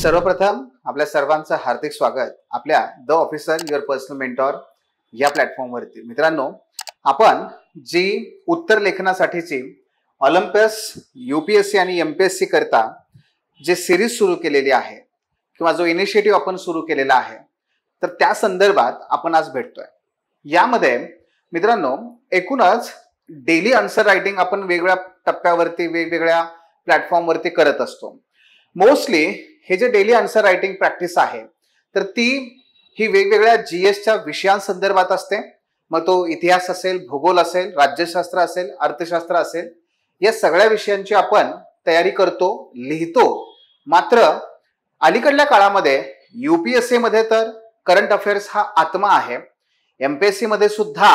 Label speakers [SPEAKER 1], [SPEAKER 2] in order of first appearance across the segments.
[SPEAKER 1] सर्वप्रथम आपल्या सर्वांचं हार्दिक स्वागत आपल्या the officer your personal mentor या प्लॅटफॉर्मवरती। मित्रांनो, आपण जी उत्तर लेखनासाठीची ऑलिम्पस, यूपीएससी आणि एमपीएससी करता जे सिरीज सुरू केलेली आहे किंवा जो इनिशिएटिव्ह आपण सुरू केलेला आहे, तर त्या संदर्भात आपण आज भेटतोय। यामध्ये मित्रांनो, एकूणच डेली आन्सर रायटिंग आपण वेगवेगळ्या टप्प्यावरती वेगवेगळ्या प्लॅटफॉर्मवरती करत असतो। मोस्टली हे जे डेली आन्सर रायटिंग प्रॅक्टिस आहे, तर ही वेगवेगळ्या जीएसच्या विषयांसंदर्भात असते। मग तो इतिहास असेल, भूगोल असेल, राज्यशास्त्र असेल, अर्थशास्त्र असेल, या सगळ्या विषयांची आपण तयारी करतो, लिहितो। मात्र अलीकडल्या काळामध्ये यूपीएससी मध्ये तर करंट अफेअर्स हा आत्मा आहे। एमपीएससी मध्ये सुद्धा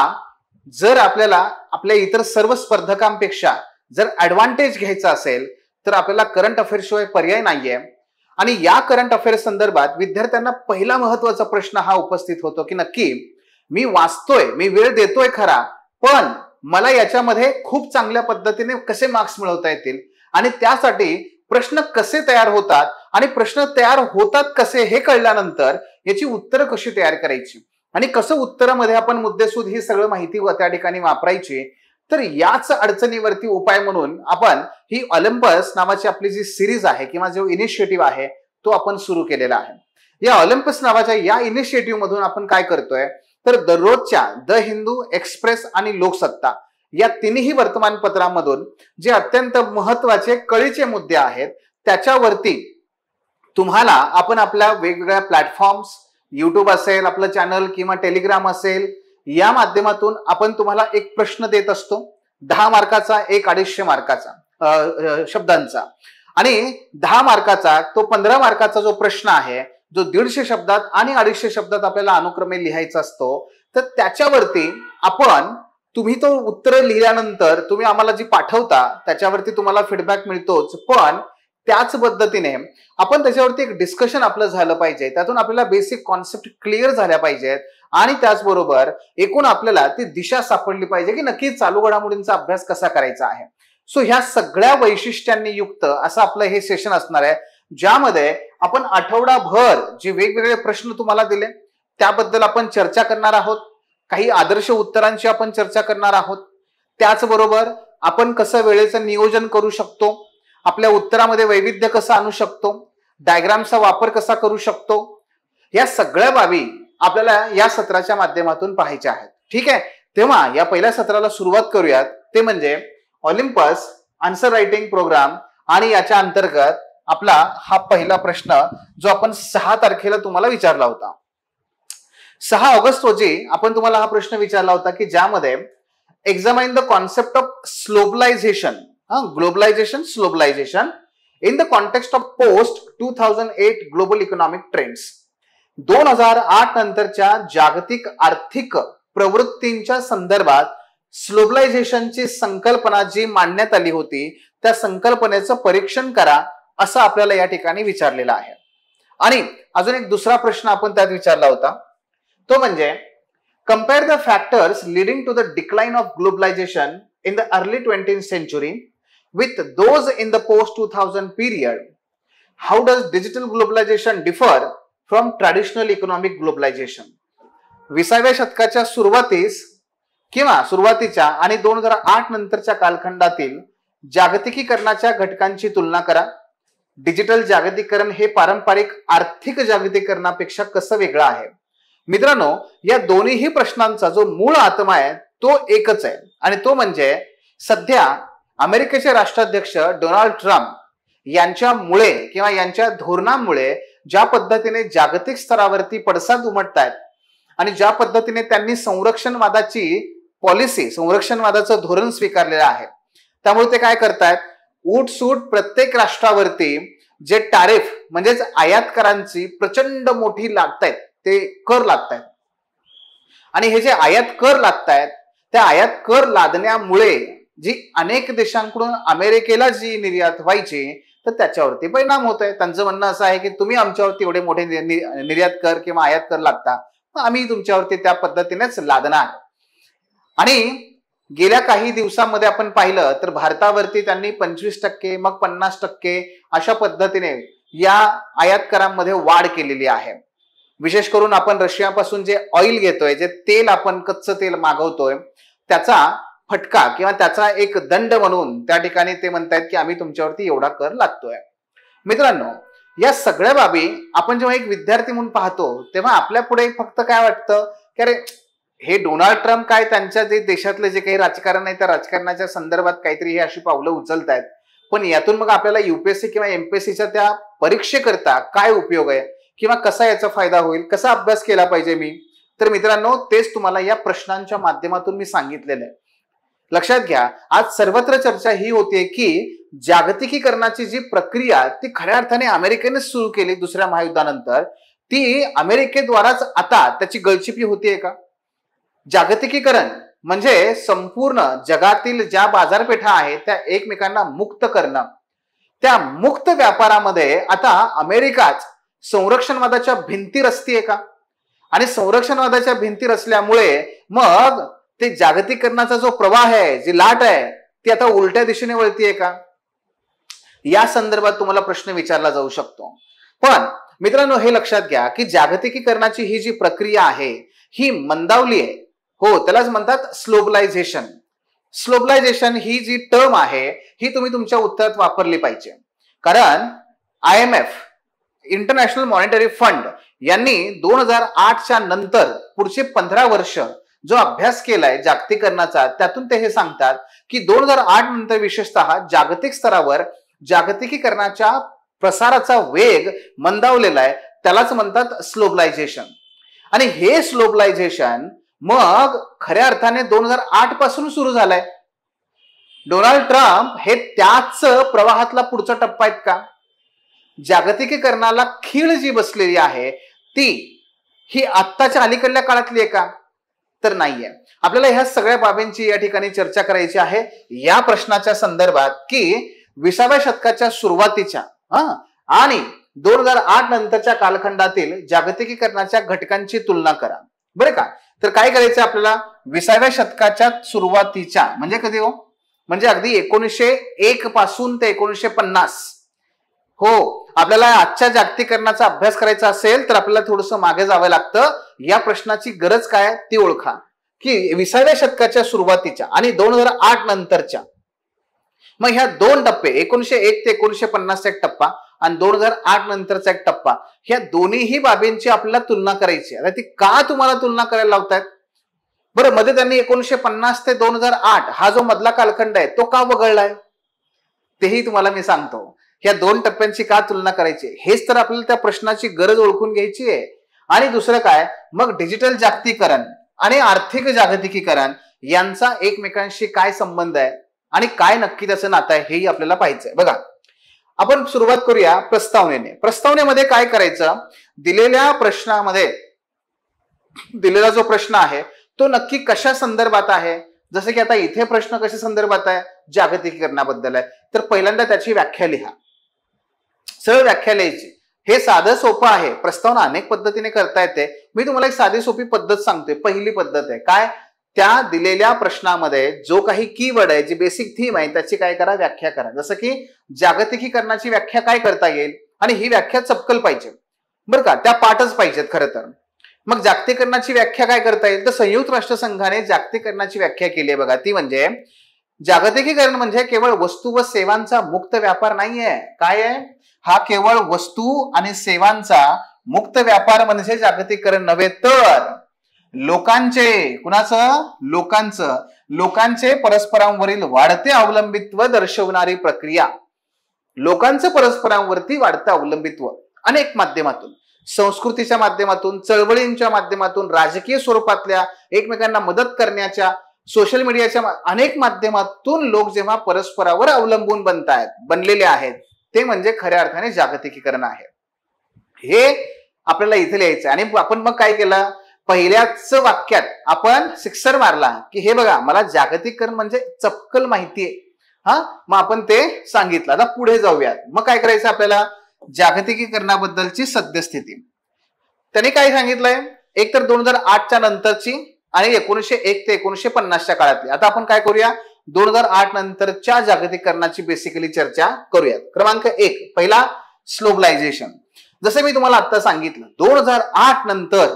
[SPEAKER 1] जर आपल्याला आपल्या इतर सर्व स्पर्धकांपेक्षा जर ऍडव्हान्टेज घ्यायचा असेल, तर आपल्याला करंट अफेअर्स शिवाय पर्याय नाहीये। आणि या करंट अफेअर्स संदर्भात विद्यार्थ्यांना पहिला महत्त्वाचा प्रश्न हा उपस्थित होतो की नक्की मी वाचतोय, मी वेळ देतोय खरा, पण मला याच्यामध्ये खूप चांगल्या पद्धतीने कसे मार्क्स मिळवता येतील आणि त्यासाठी प्रश्न कसे तयार होतात आणि प्रश्न तयार होतात कसे हे कळल्यानंतर याची उत्तरं कशी तयार करायची आणि कसं उत्तरामध्ये आपण मुद्देसूद ही सगळं माहिती त्या ठिकाणी वापरायची। तर याच अडचणीवरती उपाय म्हणून आपण ही ऑलिम्पस नावाची आपली जी सिरीज आहे किंवा जो इनिशिएटिव्ह आहे तो आपण सुरू केलेला आहे। या ऑलिम्पस नावाच्या या इनिशिएटिव्ह मधून आपण काय करतोय, तर दररोजच्या द हिंदू, एक्सप्रेस आणि लोकसत्ता या तिन्ही वर्तमानपत्रांमधून जे अत्यंत महत्वाचे कळीचे मुद्दे आहेत त्याच्यावरती तुम्हाला आपण आपल्या वेगवेगळ्या प्लॅटफॉर्म्स, युट्यूब असेल, आपलं चॅनल किंवा टेलिग्राम असेल, या माध्यमातून आपण तुम्हाला एक प्रश्न देत असतो, 10 मार्काचा, एक 250 मार्काचा शब्दांचा, आणि 10 मार्काचा तो 15 मार्काचा जो प्रश्न आहे, जो 150 शब्दात आणि 250 शब्दात आपल्याला अनुक्रमे लिहायचा असतो, तर त्याच्यावरती आपण तुम्ही तो उत्तर लिहिल्यानंतर तुम्ही आम्हाला जी पाठवता त्याच्यावरती तुम्हाला फीडबॅक मिळतोच, पण त्याच पद्धतीने आपण त्याच्यावरती एक डिस्कशन आपलं झालं पाहिजे, त्यातून आपल्याला बेसिक कॉन्सेप्ट क्लिअर झाल्या पाहिजेत आणि त्याचबरोबर एकूण आपल्याला ती दिशा सापडली पाहिजे की नक्की चालू घडामोडींचा अभ्यास कसा करायचा आहे। सो ह्या सगळ्या वैशिष्ट्यांनी युक्त असं आपलं हे सेशन असणार आहे, ज्यामध्ये आपण आठवडाभर जे वेगवेगळे प्रश्न तुम्हाला दिले त्याबद्दल आपण चर्चा करणार आहोत, काही आदर्श उत्तरांची आपण चर्चा करणार आहोत, त्याचबरोबर आपण कसं वेळेचं नियोजन करू शकतो, आपल्या उत्तरामध्ये वैविध्य कसं आणू शकतो, डायग्रामचा वापर कसा करू शकतो, या सगळ्या बाबी आपल्याला या सत्राच्या माध्यमातून पाहायच्या आहेत। ठीक आहे, तेव्हा या पहिल्या सत्राला सुरुवात करूयात, ते म्हणजे ऑलिम्पस आन्सर रायटिंग प्रोग्राम। आणि याच्या अंतर्गत आपला हा पहिला प्रश्न जो आपण 6 तारखेला तुम्हाला विचारला होता, 6 ऑगस्ट रोजी आपण तुम्हाला हा प्रश्न विचारला होता की ज्यामध्ये examine the concept of globalisation in the context of post 2008 global economic trends. 2008 नंतरच्या जागतिक आर्थिक प्रवृत्तींच्या संदर्भात ग्लोबलायझेशनची संकल्पना जी मांडण्यात आली होती त्या संकल्पनेचं परीक्षण करा, असं आपल्याला या ठिकाणी विचारलेलं आहे। आणि अजून एक दुसरा प्रश्न आपण त्यात विचारला होता, तो म्हणजे compare the factors leading to the decline of globalisation in the early 20th century with those in the post 2000 period. How does digital globalization differ from traditional economic globalization? 20व्या शतकाच्या सुरुवातीच्या आणि 2008 नंतरच्या कालखंडातील जागतिकीकरणाच्या घटकांची तुलना करा। डिजिटल जागतिकीकरण हे पारंपरिक आर्थिक जागतिकीकरणापेक्षा कसं वेगळं आहे। मित्रांनो, या दोन्हीही प्रश्नांचा जो मूळ आत्मा आहे तो एकच आहे, आणि तो म्हणजे सध्या अमेरिकेचे राष्ट्राध्यक्ष डोनाल्ड ट्रम्प यांच्यामुळे किंवा यांच्या धोरणामुळे ज्या पद्धतीने जागतिक स्तरावरती पडसाद उमटतायत आणि ज्या पद्धतीने त्यांनी संरक्षणवादाचं धोरण स्वीकारलेलं आहे, त्यामुळे ते काय करतायत, उठसूट प्रत्येक राष्ट्रावरती जे टॅरिफ म्हणजेच आयात करांची प्रचंड मोठी लागतायत, ते कर लागतायत। आणि हे जे आयात कर लागतायत, त्या आयात कर लादण्यामुळे जी अनेक देशांकडून अमेरिकेला जी निर्यात व्हायची तर त्याच्यावरती परिणाम होत आहे। त्यांचं म्हणणं असं आहे की तुम्ही आमच्यावरती एवढे मोठे निर्यात कर किंवा आयात कर लागता, आम्ही तुमच्यावरती त्या पद्धतीनेच लादणार। आणि गेल्या काही दिवसांमध्ये आपण पाहिलं तर भारतावरती त्यांनी 25%, मग 50% अशा पद्धतीने या आयात करामध्ये वाढ केलेली आहे. विशेष करून आपण रशियापासून जे ऑइल घेतोय, जे तेल आपण कच्चं तेल मागवतोय, त्याचा फटका किंवा त्याचा एक दंड म्हणून त्या ठिकाणी ते म्हणतायत की आम्ही तुमच्यावरती एवढा कर लादतोय. मित्रांनो, या सगळ्या बाबी आपण जेव्हा एक विद्यार्थी म्हणून पाहतो तेव्हा आपल्या पुढे फक्त काय वाटतं की अरे हे डोनाल्ड ट्रम्प काय त्यांच्या जे देशातले जे काही राजकारण आहे त्या राजकारणाच्या संदर्भात काहीतरी हे अशी पावलं उचलतायत, पण यातून मग आपल्याला युपीएससी किंवा एमपीएससीच्या त्या परीक्षेकरता काय उपयोग आहे किंवा कसा याचा फायदा होईल, कसा अभ्यास केला पाहिजे मी. तर मित्रांनो, तेच तुम्हाला या प्रश्नांच्या माध्यमातून मी सांगितलेलं आहे. लक्षात घ्या, आज सर्वत्र चर्चा ही होते की जागतिकीकरणाची जी प्रक्रिया ती खऱ्या अर्थाने अमेरिकेने सुरू केली दुसऱ्या महायुद्धानंतर, ती अमेरिकेद्वाराच आता त्याची गळचिपी होतीये का? जागतिकीकरण म्हणजे संपूर्ण जगातील ज्या बाजारपेठा आहेत त्या एकमेकांना मुक्त करणं. त्या मुक्त व्यापारामध्ये आता अमेरिकाच संरक्षणवादाच्या भिंती रचतीये का? आणि संरक्षणवादाच्या भिंती रचल्यामुळे मग ते जागतिकीकरणाचा जो प्रवाह आहे, जी लाट आहे, ती आता उलट्या दिशेने वळतीये का? या संदर्भात तुम्हाला प्रश्न विचारला जाऊ शकतो. पण मित्रांनो, हे लक्षात घ्या की जागतिकीकरणाची ही जी प्रक्रिया आहे ही मंदावली आहे. हो, त्यालाच म्हणतात स्लोबलायझेशन. स्लोबलायझेशन ही जी टर्म आहे ही तुम्ही तुमच्या उत्तरात वापरली पाहिजे. कारण IMF, इंटरनॅशनल मॉनिटरी फंड, यांनी 2008च्या नंतर पुढचे 15 वर्ष जो अभ्यास केलाय जागतिकीकरणाचा, त्यातून ते हे सांगतात की 2008 नंतर विशेषतः जागतिक स्तरावर जागतिकीकरणाच्या प्रसाराचा वेग मंदावलेला आहे. त्यालाच म्हणतात स्लोबलायझेशन. आणि हे स्लोबलायझेशन मग खऱ्या अर्थाने 2008 पासून सुरू झालंय. डोनाल्ड ट्रम्प हे त्याच प्रवाहातला पुढचा टप्पा आहेत का? जागतिकीकरणाला खीळ जी बसलेली आहे ती ही आत्ताच्या अलीकडल्या काळातली आहे का? तर नाहीये. आपल्याला ह्या सगळ्या बाबींची या ठिकाणी चर्चा करायची आहे या प्रश्नाच्या संदर्भात की 20व्या शतकाच्या सुरुवातीच्या आणि 2008 नंतरच्या कालखंडातील जागतिकीकरणाच्या घटकांची तुलना करा. बरं का? तर काय करायचं आपल्याला, 20व्या शतकाच्या सुरुवातीच्या म्हणजे कधी हो, म्हणजे अगदी 1901 पासून ते 1950. हो, आपल्याला आजच्या जागतिकीकरणाचा अभ्यास करायचा असेल तर आपल्याला थोडंसं मागे जावं लागतं. या प्रश्नाची गरज काय ती ओळखा की 20व्या शतकाच्या सुरुवातीच्या आणि 2008 नंतरच्या, मग ह्या दोन टप्पे, 1901 ते 1950चा एक टप्पा आणि 2008 नंतरचा एक टप्पा, ह्या दोन्हीही बाबींची आपल्याला तुलना करायची. आता ती का तुम्हाला तुलना करायला लावतायत? बरं, मध्ये त्यांनी 1950 ते 2008 हा जो मधला कालखंड आहे तो का वगळलाय तेही तुम्हाला मी सांगतो. ह्या दोन टप्प्यांची का तुलना करायची हेच तर आपल्याला त्या प्रश्नाची गरज ओळखून घ्यायची आहे. आणि दुसरं काय, मग डिजिटल जागतिकीकरण आणि आर्थिक जागतिकीकरण यांचा एकमेकांशी काय संबंध आहे आणि काय नक्की त्याचं नातं आहे हेही आपल्याला पाहायचंय. बघा, आपण सुरुवात करूया प्रस्तावनेने. प्रस्तावनेमध्ये काय करायचं, दिलेल्या प्रश्नामध्ये दिलेला जो प्रश्न आहे तो नक्की कशा संदर्भात आहे. जसं की आता इथे प्रश्न कशा संदर्भात आहे, जागतिकीकरणाबद्दल आहे, तर पहिल्यांदा त्याची व्याख्या लिहा. सरळ व्याख्या लिहायची. हे साधं सोपं आहे. प्रस्तावना अनेक पद्धतीने करता येते. मी तुम्हाला एक साधी सोपी पद्धत सांगतोय. पहिली पद्धत आहे काय, त्या दिलेल्या प्रश्नामध्ये जो काही कीवर्ड आहे, जी बेसिक थीम आहे, त्याची काय करा, व्याख्या करा. जसं की जागतिकीकरणाची व्याख्या काय करता येईल, आणि ही व्याख्या चपकल पाहिजे बरं का, त्या पाठच पाहिजेत खरं तर. मग जागतिकीकरणाची व्याख्या काय करता येईल, तर संयुक्त राष्ट्रसंघाने जागतिकीकरणाची व्याख्या केली आहे बघा. ती म्हणजे जागतिकीकरण म्हणजे केवळ वस्तू व सेवांचा मुक्त व्यापार नाहीये. काय आहे हा, केवळ वस्तू आणि सेवांचा मुक्त व्यापार म्हणजे जागतिकीकरण नव्हे, तर लोकांचे, कुणाचं, लोकांचे परस्परांवरील वाढते अवलंबित्व दर्शवणारी प्रक्रिया. लोकांचं परस्परांवरती वाढतं अवलंबित्व अनेक माध्यमातून, संस्कृतीच्या माध्यमातून, चळवळींच्या माध्यमातून, राजकीय स्वरूपातल्या एकमेकांना मदत करण्याच्या, सोशल मीडियाच्या अनेक माध्यमातून लोक जेव्हा परस्परावर अवलंबून बनलेले आहेत, ते म्हणजे खऱ्या अर्थाने जागतिकीकरण आहे. हे आपल्याला इथे लिहायचं. आणि आपण मग काय केलं, पहिल्याच वाक्यात आपण सिक्सर मारला की हे बघा, मला जागतिकीकरण म्हणजे चपकल माहितीये. मग आपण ते सांगितलं. आता पुढे जाऊयात. मग काय करायचं आपल्याला, जागतिकीकरणाबद्दलची सद्यस्थिती. त्यांनी काय सांगितलंय, एक तर 2008च्या नंतरची आणि 1901 ते 1950च्या काळातली. आता आपण काय करूया, 2008 नंतरच्या जागतिकीकरणाची बेसिकली चर्चा करूयात. क्रमांक 1, पहिला स्लोबलायझेशन. जसे मी तुम्हाला आता सांगितलं 2008 नंतर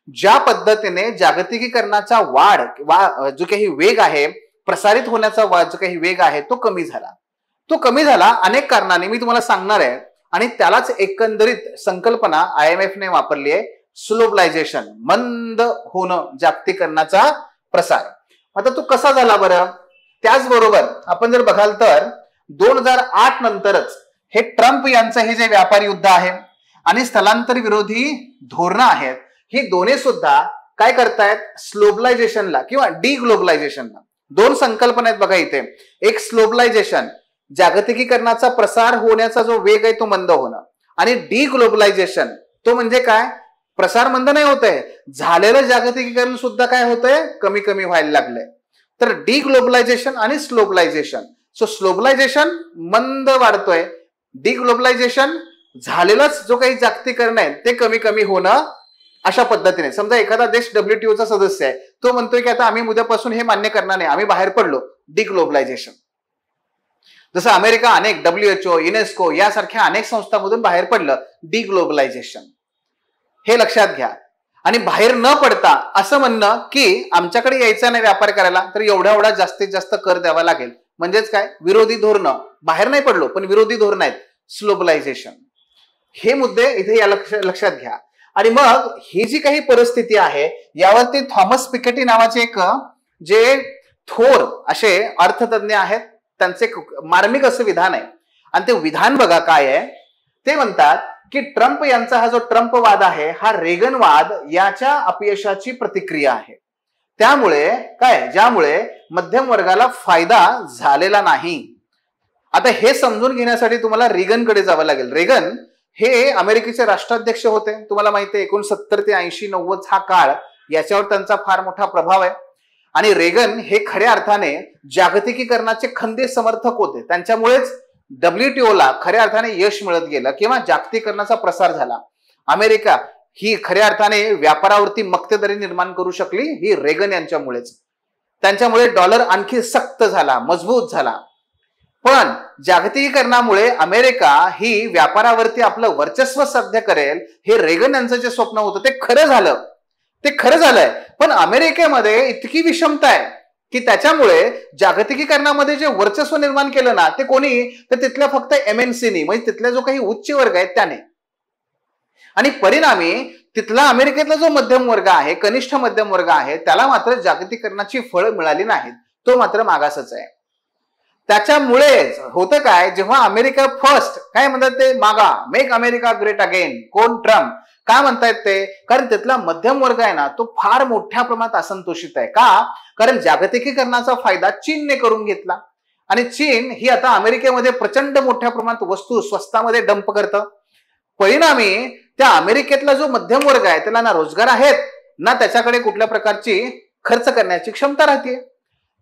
[SPEAKER 1] ज्या पद्धतीने जागतिकीकरणाचा वाढ जो काही वेग आहे, प्रसारित होण्याचा जो काही वेग आहे तो कमी झाला अनेक कारणांनी मी तुम्हाला सांगणार आहे. आणि त्यालाच एकंदरीत संकल्पना IMF ने वापरली आहे, स्लोबलायझेशन, मंद होणं, जागतिकीकरणाचा प्रसार. आता तो कसा झाला बरं? त्याचबरोबर आपण जर बघाल तर 2008 नंतरच हे ट्रम्प यांचं हे जे व्यापारी युद्ध आहे आणि स्थलांतर विरोधी धोरणं आहेत, ही दोन्ही सुद्धा काय करतायत? स्लोबलायझेशनला किंवा डिग्लोबलायझेशनला. दोन संकल्पना आहेत बघा इथे. एक स्लोबलायझेशन, जागतिकीकरणाचा प्रसार होण्याचा जो वेग आहे तो मंद होणं, आणि डिग्लोबलायझेशन तो म्हणजे काय? प्रसार मंद नाही होत आहे, झालेलं जागतिकीकरण सुद्धा काय होतंय? कमी कमी व्हायला लागलंय. तर डिग्लोबलायझेशन आणि स्लोबलायझेशन. सो स्लोबलायझेशन मंद वाढतोय, डिग्लोबलायझेशन झालेलंच जो काही जागतिकीकरण आहे ते कमी कमी होणं. अशा पद्धतीने समजा एखादा देश WTOचा सदस्य आहे, तो म्हणतोय की आता आम्ही उद्यापासून हे मान्य करणार नाही, आम्ही बाहेर पडलो, डिग्लोबलायझेशन. जसं अमेरिका अनेक WHO, युनेस्को यासारख्या अनेक संस्थांमधून बाहेर पडलं, डिग्लोबलायझेशन. हे लक्षात घ्या. आणि बाहेर न पडता असं म्हणणं की आमच्याकडे यायचं नाही व्यापार करायला, तर एवढा जास्तीत जास्त कर द्यावा लागेल. म्हणजेच काय? विरोधी धोरणं. बाहेर नाही पडलो पण विरोधी धोरणं आहेत, स्लोबलायझेशन. हे मुद्दे इथे या लक्षात घ्या. आणि मग ही जी काही परिस्थिती आहे यावरती थॉमस पिकेटी नावाचे एक जे थोर असे अर्थतज्ञ आहेत, त्यांचे मार्मिक असं विधान आहे. आणि ते विधान बघा काय आहे. ते म्हणतात की ट्रम्प यांचा हा जो ट्रम्पवाद आहे हा रेगनवाद याच्या अपयशाची प्रतिक्रिया आहे. त्यामुळे काय? ज्यामुळे मध्यम वर्गाला फायदा झालेला नाही. आता हे समजून घेण्यासाठी तुम्हाला रेगनकडे जावं लागेल. रेगन हे अमेरिकेचे राष्ट्राध्यक्ष होते. तुम्हाला माहिती आहे 69 ते 80 90 हा काळ, याच्यावर त्यांचा फार मोठा प्रभाव आहे. आणि रेगन हे खऱ्या अर्थाने जागतिकीकरणाचे खंदे समर्थक होते. त्यांच्यामुळेच WTOला खऱ्या अर्थाने यश मिळत गेलं किंवा जागतिकीकरणाचा प्रसार झाला. अमेरिका ही खऱ्या अर्थाने व्यापारावरती मक्तेदारी निर्माण करू शकली ही रेगन यांच्यामुळेच. त्यांच्यामुळे डॉलर आणखी सक्त झाला, मजबूत झाला. पण जागतिकीकरणामुळे अमेरिका ही व्यापारावरती आपलं वर्चस्व साध्य करेल हे रेगन यांचं जे स्वप्न होतं ते खरं झालं. ते खरं झालंय. पण अमेरिकेमध्ये इतकी विषमता आहे की त्याच्यामुळे जागतिकीकरणामध्ये जे वर्चस्व निर्माण केलं ना ते कोणी? तर तिथल्या फक्त MNCनी, म्हणजे तिथल्या जो काही उच्च वर्ग आहे त्याने. आणि परिणामी तिथला अमेरिकेतला जो मध्यम वर्ग आहे, कनिष्ठ मध्यम वर्ग आहे, त्याला मात्र जागतिकीकरणाची फळं मिळाली नाहीत. तो मात्र मागासच आहे. त्याच्यामुळेच होतं काय? जेव्हा अमेरिका फर्स्ट काय म्हणतात ते मागा, मेक अमेरिका ग्रेट अगेन. कोण? ट्रम्प. काय म्हणतायत ते? कारण तिथला मध्यम वर्ग आहे ना तो फार मोठ्या प्रमाणात असंतोषित आहे. का? कारण जागतिकीकरणाचा फायदा चीनने करून घेतला आणि चीन ही आता अमेरिकेमध्ये प्रचंड मोठ्या प्रमाणात वस्तू स्वस्तामध्ये डंप करतं. परिणामी त्या अमेरिकेतला जो मध्यम वर्ग आहे त्याला ना रोजगार आहेत ना त्याच्याकडे कुठल्या प्रकारची खर्च करण्याची क्षमता राहते.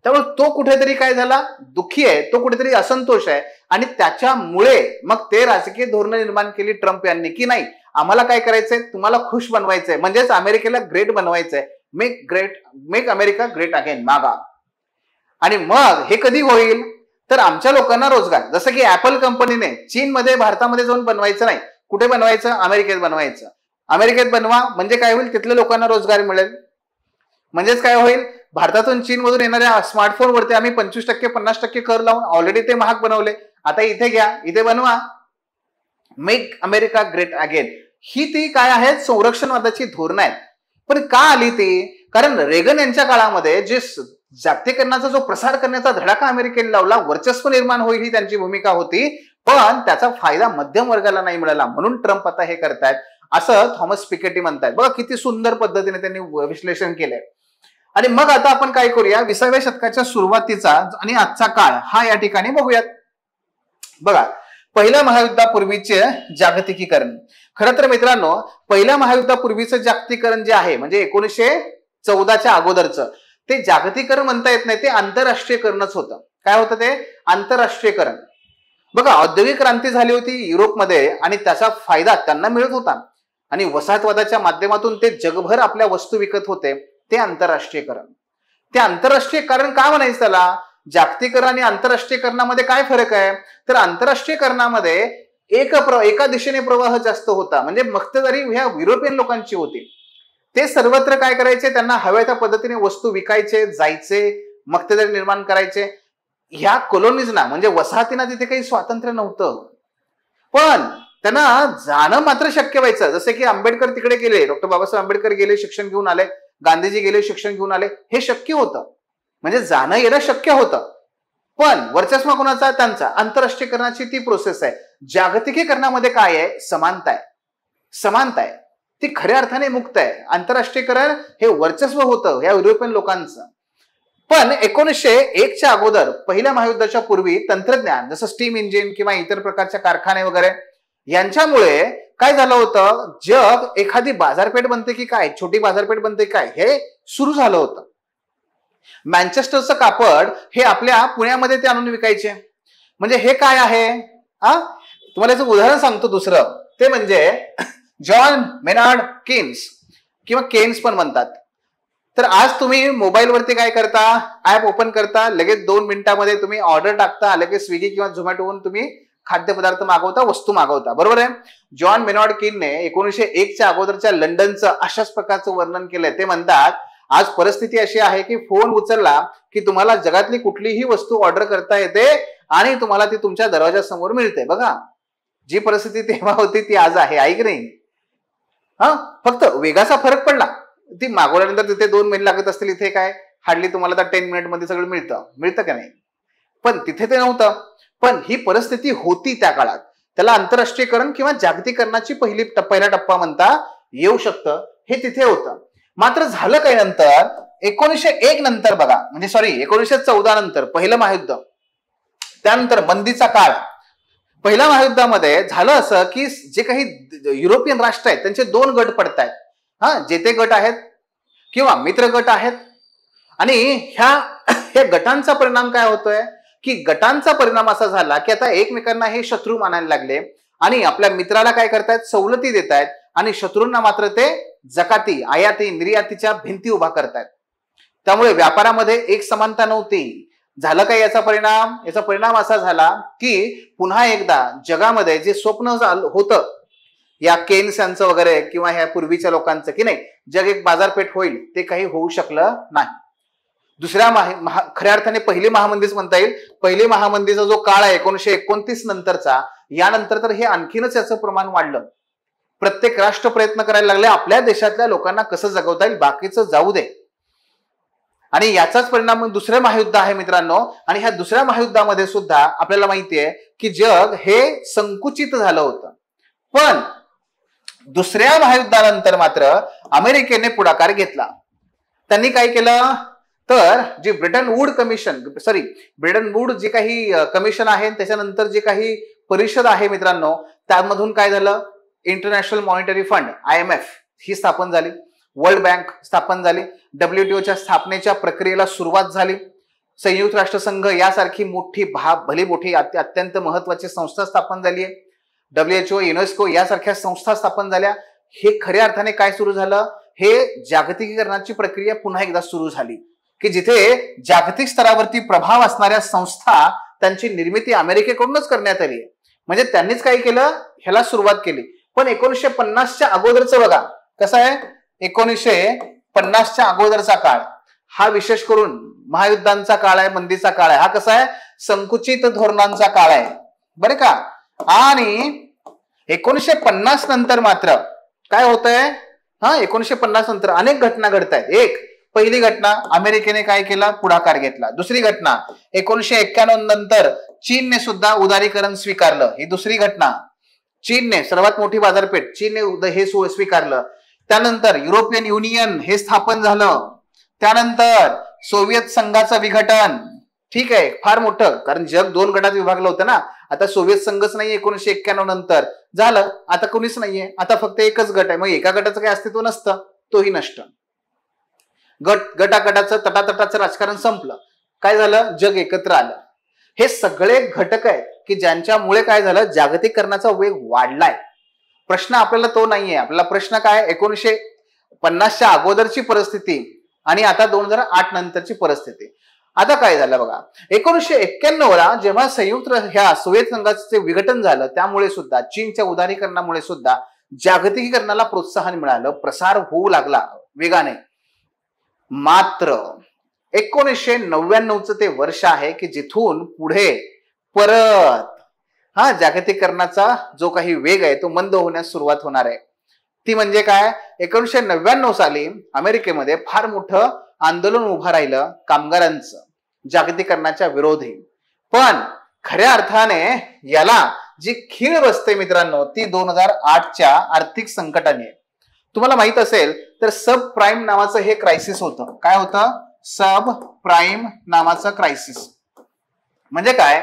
[SPEAKER 1] त्यामुळे तो कुठेतरी काय झाला? दुःखी आहे, तो कुठेतरी असंतोष आहे. आणि त्याच्यामुळे मग ते राजकीय धोरण निर्माण केली ट्रम्प यांनी की नाही आम्हाला काय करायचंय? तुम्हाला खुश बनवायचंय, म्हणजेच अमेरिकेला ग्रेट बनवायचंय. Make America great again, MAGA. आणि मग हे कधी होईल? तर आमच्या लोकांना रोजगार. जसं की ऍपल कंपनीने चीनमध्ये भारतामध्ये जाऊन बनवायचं नाही. कुठे बनवायचं? अमेरिकेत बनवायचं. अमेरिकेत बनवा म्हणजे काय होईल? तिथल्या लोकांना रोजगार मिळेल. म्हणजेच काय होईल? भारतातून चीनमधून येणाऱ्या स्मार्टफोनवरती आम्ही 25% 50% कर लावून ऑलरेडी ते महाग बनवले, आता इथे घ्या, इथे बनवा. मेक अमेरिका ग्रेट अगेन ही ती काय आहेत? संरक्षणवादाची धोरणं आहेत. पण का आली ती? कारण रेगन यांच्या काळामध्ये जे जागतिकीकरणाचा जो प्रसार करण्याचा धडाका अमेरिकेने लावला, वर्चस्व निर्माण होईल ही त्यांची भूमिका होती. पण त्याचा फायदा मध्यम वर्गाला नाही मिळाला, म्हणून ट्रम्प आता हे करतायत असं थॉमस पिकेटी म्हणतायत. बघा किती सुंदर पद्धतीने त्यांनी विश्लेषण केलंय. आणि मग आता आपण काय करूया? 20व्या शतकाच्या सुरुवातीचा आणि आजचा काळ हा या ठिकाणी बघूयात. बघा पहिल्या महायुद्धापूर्वीचे जागतिकीकरण. खरं तर मित्रांनो पहिल्या महायुद्धापूर्वीचं जागतिकीकरण जे आहे म्हणजे 1914च्या अगोदरचं ते जागतिकीकरण म्हणता येत नाही, ते आंतरराष्ट्रीयकरणच होतं. काय होतं ते? आंतरराष्ट्रीयकरण. बघा औद्योगिक क्रांती झाली होती युरोपमध्ये आणि त्याचा फायदा त्यांना मिळत होता आणि वसाहतवादाच्या माध्यमातून ते जगभर आपल्या वस्तू विकत होते. ते आंतरराष्ट्रीयकरण. ते आंतरराष्ट्रीयकरण का म्हणायचं त्याला? जागतिकीकरण आणि आंतरराष्ट्रीयकरणामध्ये काय फरक आहे? तर आंतरराष्ट्रीयकरणामध्ये एका दिशेने प्रवाह जास्त होता, म्हणजे मक्तेदारी ह्या युरोपियन लोकांची होती. ते सर्वत्र काय करायचे, त्यांना हव्या त्या पद्धतीने वस्तू विकायचे, जायचे, मक्तेदारी निर्माण करायचे. ह्या कॉलोनीजना म्हणजे वसाहतींना तिथे काही स्वातंत्र्य नव्हतं, पण त्यांना जाणं मात्र शक्य व्हायचं. जसे की आंबेडकर तिकडे गेले, डॉक्टर बाबासाहेब आंबेडकर गेले, शिक्षण घेऊन आले, गांधीजी गेले, शिक्षण घेऊन आले, हे शक्य होतं, म्हणजे जाणं येणं शक्य होतं. पण वर्चस्व कोणाचा? त्यांचा. आंतरराष्ट्रीयकरणाची ती प्रोसेस आहे. जागतिकीकरणामध्ये काय आहे? समानता आहे. समानता आहे ती खऱ्या अर्थाने मुक्त आहे. आंतरराष्ट्रीयकरण हे वर्चस्व होतं या युरोपियन लोकांचं. पण 1901च्या अगोदर, पहिल्या महायुद्धाच्या पूर्वी तंत्रज्ञान जसं स्टीम इंजिन किंवा इतर प्रकारच्या कारखाने वगैरे यांच्यामुळे काय झालं होतं, जग एखादी बाजारपेठ बनते की काय, छोटी बाजारपेठ बनते काय, हे सुरू झालं होतं. मँचेस्टरचं कापड हे आपल्या पुण्यामध्ये ते आणून विकायचे. म्हणजे हे काय आहे, तुम्हाला याचं उदाहरण सांगतो दुसरं, ते म्हणजे जॉन मेनार्ड केन्स किंवा केन्स पण म्हणतात. तर आज तुम्ही मोबाईलवरती काय करता, ऍप ओपन करता, लगेच 2 मिनिटांमध्ये तुम्ही ऑर्डर टाकता, लगेच स्विगी किंवा झोमॅटोवरून तुम्ही खाद्यपदार्थ मागवता, वस्तू मागवता, बरोबर आहे. जॉन मेनार्ड केनने 1901च्या अगोदरच्या लंडनचं अशाच प्रकारचं वर्णन केलंय. ते म्हणतात, आज परिस्थिती अशी आहे की फोन उचलला की तुम्हाला जगातली कुठलीही वस्तू ऑर्डर करता येते आणि तुम्हाला ती तुमच्या दरवाजासमोर मिळते. बघा, जी परिस्थिती तेव्हा होती ती आज आहे, ऐक नाही. फक्त वेगाचा फरक पडला. ती मागवल्यानंतर तिथे 2 महिने लागत असतील, इथे काय हार्डली तुम्हाला तर 10 मिनिटमध्ये सगळं मिळतं का नाही. पण तिथे ते नव्हतं. पण ही परिस्थिती होती त्या काळात. त्याला आंतरराष्ट्रीयकरण किंवा जागतिकीकरणाची पहिला टप्पा म्हणता येऊ शकतं. हे तिथे होतं. मात्र झालं काय नंतर, 1901 नंतर बघा, म्हणजे 1914 नंतर पहिलं महायुद्ध, त्यानंतर मंदीचा काळ. पहिल्या महायुद्धामध्ये झालं असं की जे काही युरोपियन राष्ट्र आहेत त्यांचे 2 गट पडतायत. जेते गट आहेत किंवा मित्र गट आहेत. आणि ह्या गटांचा परिणाम काय होतोय की गटांचा परिणाम असा झाला की आता एकमेकांना हे शत्रू मानायला लागले आणि आपल्या मित्राला काय करतायत, सवलती देत आहेत, आणि शत्रूंना मात्र ते जकाती, आयाती निर्यातीच्या भिंती उभा करतायत. त्यामुळे व्यापारामध्ये एक समानता नव्हती. झालं काय याचा परिणाम? याचा परिणाम असा झाला की पुन्हा एकदा जगामध्ये जे स्वप्न होतं या केन्स यांचं वगैरे किंवा ह्या पूर्वीच्या लोकांचं की नाही जग एक बाजारपेठ होईल, ते काही होऊ शकलं नाही. दुसऱ्या खऱ्या अर्थाने पहिली महामंदीच म्हणता येईल. पहिली महामंदीचा जो काळ आहे 1929 नंतरचा, यानंतर तर हे आणखीनच याचं प्रमाण वाढलं. प्रत्येक राष्ट्र प्रयत्न करायला लागले आपल्या देशातल्या लोकांना कसं जगवता येईल, बाकीचं जाऊ दे. आणि याचाच परिणाम दुसरं महायुद्ध आहे मित्रांनो. आणि ह्या दुसऱ्या महायुद्धामध्ये सुद्धा आपल्याला माहितीये की जग हे संकुचित झालं होतं. पण दुसऱ्या महायुद्धानंतर मात्र अमेरिकेने पुढाकार घेतला. त्यांनी काय केलं तर जी ब्रिटन वूड जे काही कमिशन आहे, त्याच्यानंतर जे काही परिषद आहे मित्रांनो, त्यामधून काय झालं, इंटरनॅशनल मॉनिटरी फंड IMF ही स्थापन झाली, वर्ल्ड बँक स्थापन झाली, WTOच्या स्थापनेच्या प्रक्रियेला सुरुवात झाली, संयुक्त राष्ट्रसंघ यासारखी भली मोठी अत्यंत महत्वाची संस्था स्थापन झाली आहे, WHO, युनेस्को यासारख्या संस्था स्थापन झाल्या. हे खऱ्या अर्थाने काय सुरू झालं, हे जागतिकीकरणाची प्रक्रिया पुन्हा एकदा सुरू झाली की जिथे जागतिक स्तरावरती प्रभाव असणाऱ्या संस्था त्यांची निर्मिती अमेरिकेकडूनच करण्यात आली. म्हणजे त्यांनीच काय केलं, ह्याला सुरुवात केली. पण 1950च्या अगोदरचं बघा कसं आहे, 1950च्या अगोदरचा काळ हा विशेष करून महायुद्धांचा काळ आहे, मंदीचा काळ आहे. हा कसा आहे, संकुचित धोरणांचा काळ आहे बरं का. आणि 1950 नंतर मात्र काय होतंय, 1950 नंतर अनेक घटना घडत आहेत. एक पहिली घटना, अमेरिकेने काय केलं, पुढाकार घेतला. दुसरी घटना, 1991 नंतर चीनने सुद्धा उदारीकरण स्वीकारलं. ही दुसरी घटना, चीनने सर्वात मोठी बाजारपेठ, चीनने हे स्वीकारलं. त्यानंतर युरोपियन युनियन हे स्थापन झालं. त्यानंतर सोव्हिएत संघाचं विघटन. ठीक आहे, फार मोठं, कारण जग 2 गटात विभागलं होतं ना. आता सोव्हिएत संघच नाही 1991 नंतर झालं, आता कोणीच नाहीये, आता फक्त एकच गट आहे. मग एका गटाचं काही अस्तित्व नसतं, तोही नष्ट. गटागटाचं तटातटाचं राजकारण संपलं. काय झालं, जग एकत्र आलं. हे सगळे घटक आहेत की ज्यांच्यामुळे काय झालं, जागतिकीकरणाचा वेग वाढलाय. प्रश्न आपल्याला तो नाहीये. आपल्याला प्रश्न काय, 1950च्या अगोदरची परिस्थिती आणि आता 2008 नंतरची परिस्थिती. आता काय झालं बघा, 1991ला जेव्हा संयुक्त ह्या सोव्हिएत संघाचे विघटन झालं, त्यामुळे सुद्धा चीनच्या उदारीकरणामुळे सुद्धा जागतिकीकरणाला प्रोत्साहन मिळालं, प्रसार होऊ लागला वेगाने. मात्र 1999चं ते वर्ष आहे की जिथून पुढे परत जागतिकीकरणाचा जो काही वेग आहे तो मंद होण्यास सुरुवात होणार आहे. ती म्हणजे काय, 1999 साली अमेरिकेमध्ये फार मोठं आंदोलन उभं राहिलं कामगारांचं जागतिकीकरणाच्या विरोधी. पण खऱ्या अर्थाने याला जी खीळ बसते मित्रांनो ती 2008च्या आर्थिक संकटाने. तुम्हाला माहित असेल तर सब प्राईम नावाचं हे क्रायसिस होतं. काय होतं, सब प्राईम नावाचं क्रायसिस. म्हणजे काय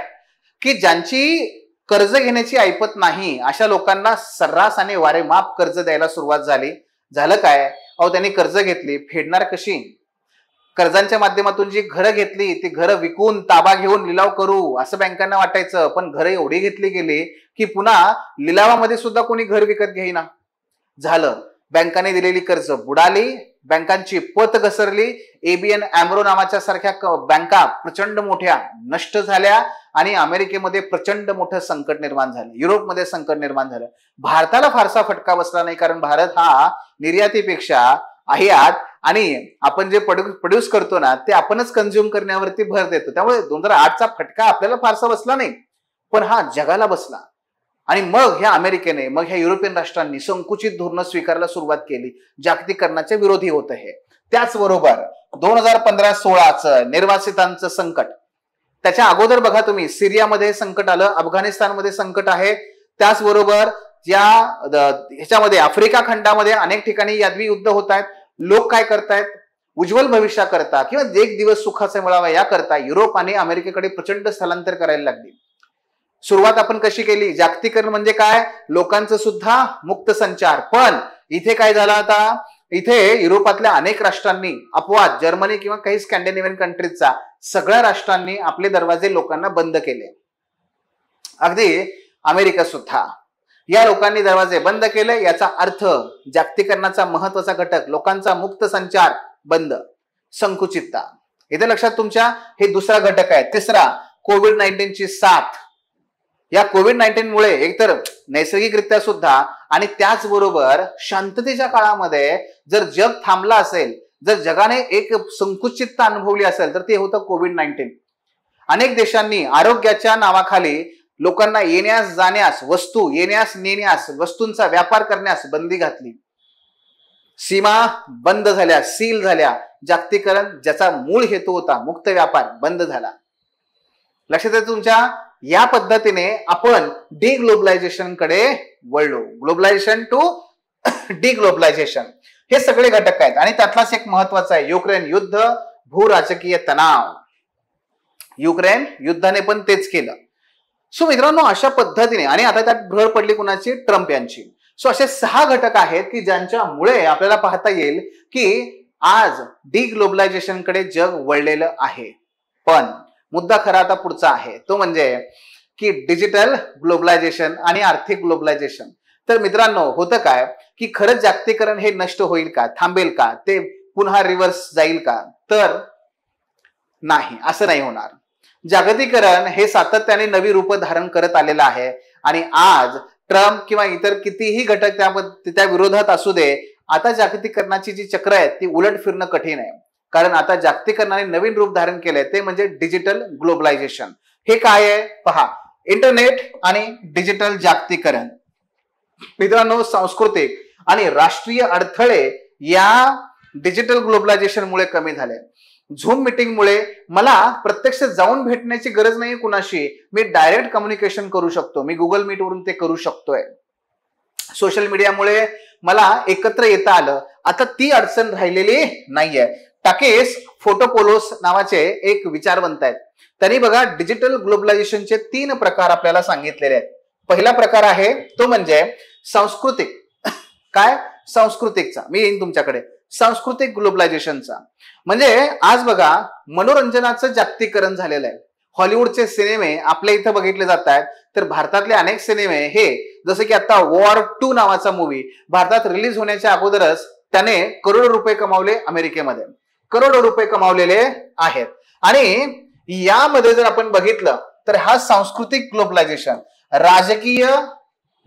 [SPEAKER 1] की ज्यांची कर्ज घेण्याची ऐपत नाही अशा लोकांना सर्रास आणि वारेमाप कर्ज द्यायला सुरुवात झाली. झालं काय, अहो त्यांनी कर्ज घेतली, फेडणार कशी? कर्जांच्या माध्यमातून जी घरं घेतली ती घरं विकून ताबा घेऊन लिलाव करू असं बँकांना वाटायचं. पण घरं एवढी घेतली गेली की पुन्हा लिलावामध्ये सुद्धा कोणी घर विकत घेईना. झालं, बँकाने दिलेली कर्ज बुडाली, बँकांची पत घसरली, एबीएन अॅम्रो नावाच्या सारख्या बँका प्रचंड मोठ्या नष्ट झाल्या आणि अमेरिकेमध्ये प्रचंड मोठं संकट निर्माण झालं, युरोपमध्ये संकट निर्माण झालं. भारताला फारसा फटका बसला नाही, कारण भारत हा निर्यातीपेक्षा आयात आणि आपण जे प्रोड्यूस करतो ना ते आपणच कंझ्युम करण्यावरती भर देतो. त्यामुळे 2008चा फटका आपल्याला फारसा बसला नाही, पण हा जगाला बसला. आणि मग ह्या अमेरिकेने, मग ह्या युरोपियन राष्ट्रांनी संकुचित धोरणं स्वीकारायला सुरुवात केली. जागतिकीकरणाच्या विरोधी होतं हे. त्याचबरोबर 2015-16चं निर्वासितांचं संकट, त्याच्या अगोदर बघा तुम्ही सिरियामध्ये संकट आलं, अफगाणिस्तानमध्ये संकट आहे. त्याचबरोबर या ह्याच्यामध्ये आफ्रिका खंडामध्ये अनेक ठिकाणी यादवी युद्ध होत आहेत. लोक काय करतायत, उज्ज्वल भविष्याकरता किंवा एक दिवस सुखाचा मिळावा याकरता युरोप आणि अमेरिकेकडे प्रचंड स्थलांतर करायला लागली. सुरुवात आपण कशी केली, जागतिकीकरण म्हणजे काय, लोकांचं सुद्धा मुक्त संचार. पण इथे काय झालं, आता इथे युरोपातल्या अनेक राष्ट्रांनी अपवाद जर्मनी किंवा काही स्कॅन्डिनेव्हियन कंट्रीजचा सगळ्या राष्ट्रांनी आपले दरवाजे लोकांना बंद केले. अगदी अमेरिका सुद्धा या लोकांनी दरवाजे बंद केले. याचा अर्थ जागतिकीकरणाचा महत्वाचा घटक लोकांचा मुक्त संचार बंद, संकुचितता. इथे लक्षात तुमच्या हे दुसरा घटक आहे. तिसरा कोविड-19ची साथ. या कोविड-19 मुळे एकतर नैसर्गिकरित्या सुद्धा आणि त्याचबरोबर शांततेच्या काळामध्ये जर जग थांबला असेल, जर जगाने एक संकुचितता अनुभवली असेल तर ते होतं कोविड-19. अनेक देशांनी आरोग्याच्या नावाखाली लोकांना येण्यास जाण्यास, वस्तू येण्यास नेण्यास, वस्तूंचा व्यापार करण्यास बंदी घातली. सीमा बंद झाल्या, सील झाल्या. जागतिकीकरण ज्याचा मूळ हेतू होता मुक्त व्यापार बंद झाला. लक्षात येतं तुमच्या. या पद्धतीने आपण डिग्लोबलायझेशन कडे वळलो. ग्लोबलायझेशन टू डिग्लोबलायझेशन हे सगळे घटक आहेत. आणि त्यातलाच एक महत्वाचा आहे युक्रेन युद्ध, भू राजकीय तणाव. युक्रेन युद्धाने पण तेच केलं. सो मित्रांनो अशा पद्धतीने, आणि आता त्यात भर पडली कुणाची, ट्रम्प यांची. सो असे 6 घटक आहेत की ज्यांच्यामुळे आपल्याला पाहता येईल की आज डिग्लोबलायझेशन कडे जग वळलेलं आहे. पण मुद्दा खरा आता पुढचा आहे, तो म्हणजे की डिजिटल ग्लोबलायझेशन आणि आर्थिक ग्लोबलायझेशन. तर मित्रांनो होतं काय की खरंच जागतिकीकरण हे नष्ट होईल का, थांबेल का, ते पुन्हा रिव्हर्स जाईल का? तर नाही, असं नाही होणार. जागतिकीकरण हे सातत्याने नवी रूप धारण करत आलेलं आहे. आणि आज ट्रम्प किंवा इतर कितीही घटक त्या विरोधात असू दे, आता जागतिकीकरणाची जी चक्र आहेत ती उलट फिरणं कठीण आहे. कारण आता जागतिकीकरणाने नवीन रूप धारण केलंय, ते म्हणजे डिजिटल ग्लोबलायझेशन. हे काय आहे पहा, इंटरनेट आणि डिजिटल जागतिकीकरण. मित्रांनो सांस्कृतिक आणि राष्ट्रीय अडथळे या डिजिटल ग्लोबलायझेशन मुळे कमी झाले. झूम मीटिंगमुळे मला प्रत्यक्ष जाऊन भेटण्याची गरज नाही कुणाशी, मी डायरेक्ट कम्युनिकेशन करू शकतो. मी गुगल मीट वरून ते करू शकतोय. सोशल मीडियामुळे मला एकत्र येता आलं. आता ती अडचण राहिलेली नाहीये. टाकेस फोटोपोलोस नावाचे एक विचारवंत आहेत. त्यांनी बघा डिजिटल ग्लोबलायझेशनचे 3 प्रकार आपल्याला सांगितलेले आहेत. पहिला प्रकार आहे तो म्हणजे सांस्कृतिक. काय सांस्कृतिकचा, मी येईन तुमच्याकडे. सांस्कृतिक ग्लोबलायझेशनचा म्हणजे आज बघा मनोरंजनाचं जागतिकीकरण झालेलं आहे. हॉलिवूडचे सिनेमे आपल्या इथं बघितले जात आहेत, तर भारतातले अनेक सिनेमे हे जसं की आता वॉर 2 नावाचा मूवी भारतात रिलीज होण्याच्या अगोदरच त्याने करोडो रुपये कमावले. अमेरिकेमध्ये करोडो रुपये कमावलेले आहेत. आणि यामध्ये जर आपण बघितलं तर हा सांस्कृतिक ग्लोबलायझेशन, राजकीय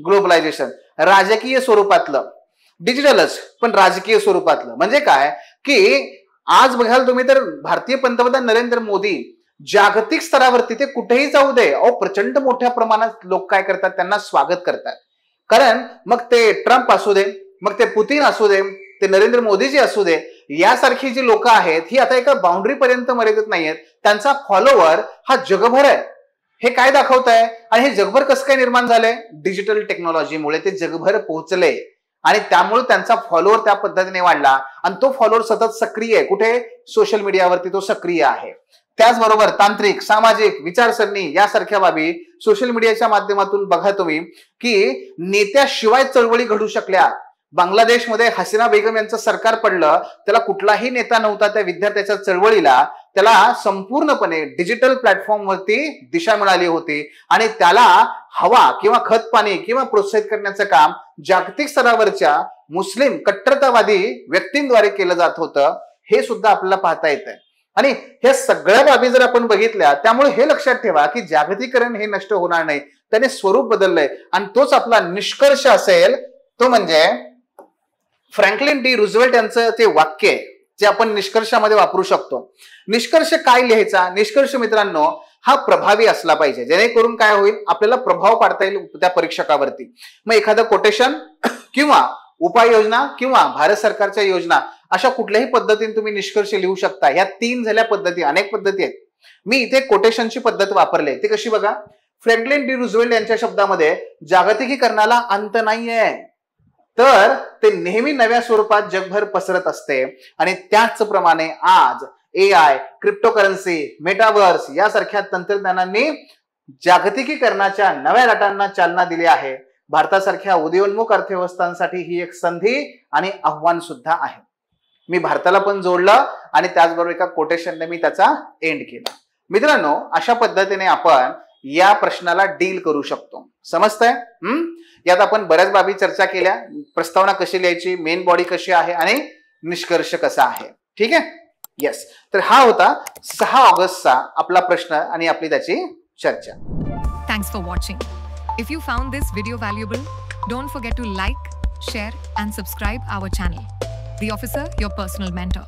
[SPEAKER 1] ग्लोबलायझेशन, राजकीय स्वरूपातलं, डिजिटलच पण राजकीय स्वरूपातलं. म्हणजे काय की आज बघाल तुम्ही तर भारतीय पंतप्रधान नरेंद्र मोदी जागतिक स्तरावरती ते कुठेही जाऊ दे, प्रचंड मोठ्या प्रमाणात लोक काय करतात, त्यांना स्वागत करतात. कारण मग ते ट्रम्प असू दे, मग ते पुतीन असू दे, ते नरेंद्र मोदीजी असू दे, यासारखी जी लोक आहेत ही आता एका बाउंड्री पर्यंत मर्यादित नाहीयेत. त्यांचा फॉलोवर हा जगभर आहे. हे काय दाखवत आहे आणि हे जगभर कसं काय निर्माण झालंय? डिजिटल टेक्नॉलॉजीमुळे ते जगभर पोहोचले आणि त्यामुळे त्यांचा फॉलोअर त्या पद्धतीने वाढला आणि तो फॉलोअर सतत सक्रिय आहे. कुठे? सोशल मीडियावरती तो सक्रिय आहे. त्याचबरोबर तांत्रिक, सामाजिक विचारसरणी यासारख्या बाबी सोशल मीडियाच्या माध्यमातून बघा तुम्ही की नेत्याशिवाय चळवळी घडू शकल्या. बांगलादेशमध्ये हसीना बेगम यांचं सरकार पडलं, त्याला कुठलाही नेता नव्हता त्या विद्यार्थ्याच्या चळवळीला. त्याला संपूर्णपणे डिजिटल प्लॅटफॉर्मवरती दिशा मिळाली होती आणि त्याला हवा किंवा खत पाणी किंवा प्रोत्साहित करण्याचं काम जागतिक स्तरावरच्या मुस्लिम कट्टरतावादी व्यक्तींद्वारे केलं जात होतं. हे सुद्धा आपल्याला पाहता येतंय. आणि हे सगळ्या बाबी जर आपण बघितल्या, त्यामुळे हे लक्षात ठेवा की जागतिकीकरण हे नष्ट होणार नाही, त्याने स्वरूप बदललंय आणि तोच आपला निष्कर्ष असेल. तो म्हणजे फ्रँकलिन डी रुझवेल्ट यांचं ते वाक्य आहे जे आपण निष्कर्षामध्ये वापरू शकतो. निष्कर्ष काय लिहायचा? निष्कर्ष मित्रांनो हा प्रभावी असला पाहिजे, जेणेकरून काय होईल, आपल्याला प्रभाव पाडता येईल त्या परीक्षकावरती. मग एखादं कोटेशन किंवा उपाययोजना किंवा भारत सरकारच्या योजना अशा कुठल्याही पद्धतीने तुम्ही निष्कर्ष लिहू शकता. ह्या 3 झाल्या पद्धती. अनेक पद्धती आहेत. मी इथे कोटेशनची पद्धत वापरले. ते कशी बघा, फ्रँकलिन डी रुझवेल्ट यांच्या शब्दामध्ये जागतिकीकरणाला अंत नाहीये, तर ते नेहमी नव्या स्वरूपात जगभर पसरत असते. आणि त्याचप्रमाणे आज AI, क्रिप्टोकरन्सी, मेटावर्स यासारख्या तंत्रज्ञानांनी जागतिकीकरणाच्या नव्या लाटांना चालना दिली आहे. भारतासारख्या उदयोन्मुख अर्थव्यवस्थांसाठी ही एक संधी आणि आव्हान सुद्धा आहे. मी भारताला पण जोडलं आणि त्याचबरोबर एका कोटेशनने मी त्याचा एंड केला. मित्रांनो, अशा पद्धतीने आपण या प्रश्नाला डील करू शकतो. समजतंय? यात आपण बऱ्याच बाबी चर्चा केल्या. प्रस्तावना कशी लिहायची, मेन बॉडी कशी आहे आणि निष्कर्ष कसा आहे. ठीक आहे? येस. तर हा होता 6 ऑगस्टचा आपला प्रश्न आणि आपली त्याची चर्चा.
[SPEAKER 2] Thanks for watching. If you found this video valuable, don't forget to like, share and subscribe our channel. The Officer, your personal mentor.